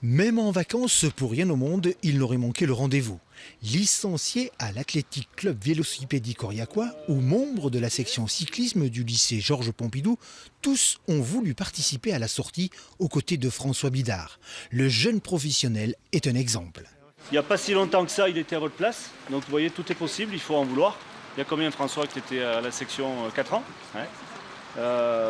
Même en vacances, pour rien au monde, il n'aurait manqué le rendez-vous. Licencié à l'Athletic Club Vélocipédique Aurillacois ou membre de la section cyclisme du lycée Georges Pompidou, tous ont voulu participer à la sortie aux côtés de François Bidard. Le jeune professionnel est un exemple. Il n'y a pas si longtemps que ça, il était à votre place. Donc vous voyez, tout est possible, il faut en vouloir. Il y a combien, François, que tu étais à la section 4 ans, hein?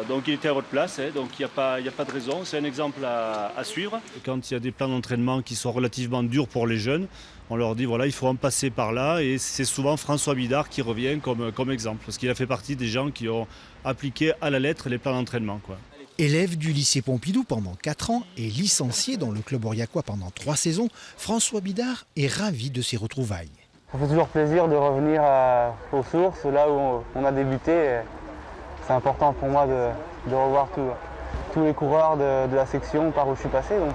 Donc il était à votre place, hein, donc il n'y a pas de raison, c'est un exemple à suivre. Quand il y a des plans d'entraînement qui sont relativement durs pour les jeunes, on leur dit voilà, il faut en passer par là, et c'est souvent François Bidard qui revient comme exemple, parce qu'il a fait partie des gens qui ont appliqué à la lettre les plans d'entraînement, quoi. Élève du lycée Pompidou pendant 4 ans et licencié dans le club aurillacois pendant 3 saisons, François Bidard est ravi de ses retrouvailles. Ça fait toujours plaisir de revenir aux sources, là où on a débuté. C'est important pour moi de revoir tous les coureurs de la section par où je suis passé. Donc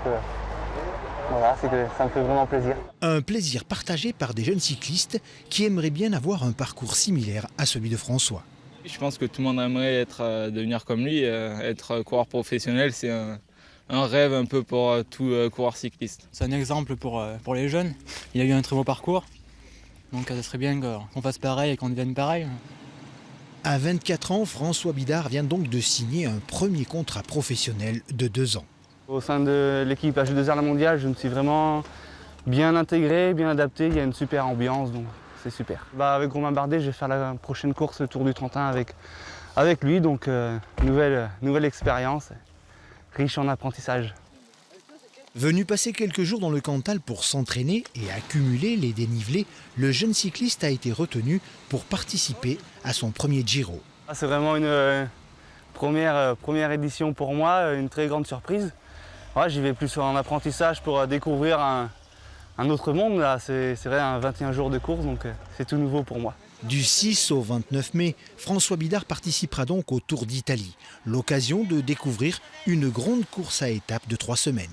voilà, ça me fait vraiment plaisir. Un plaisir partagé par des jeunes cyclistes qui aimeraient bien avoir un parcours similaire à celui de François. Je pense que tout le monde aimerait devenir comme lui. Être coureur professionnel, c'est un rêve un peu pour tout coureur cycliste. C'est un exemple pour les jeunes. Il a eu un très beau parcours. Donc ça serait bien qu'on fasse pareil et qu'on devienne pareil. À 24 ans, François Bidard vient donc de signer un premier contrat professionnel de 2 ans. Au sein de l'équipe AG2R La Mondiale, je me suis vraiment bien intégré, bien adapté. Il y a une super ambiance, donc c'est super. Avec Romain Bardet, je vais faire la prochaine course Tour du Trentin avec lui. Donc nouvelle expérience, riche en apprentissage. Venu passer quelques jours dans le Cantal pour s'entraîner et accumuler les dénivelés, le jeune cycliste a été retenu pour participer à son premier Giro. C'est vraiment une première édition pour moi, une très grande surprise. Ouais, j'y vais plus en apprentissage pour découvrir un autre monde. Là. C'est vrai, un 21 jours de course, donc c'est tout nouveau pour moi. Du 6 au 29 mai, François Bidard participera donc au Tour d'Italie, l'occasion de découvrir une grande course à étapes de 3 semaines.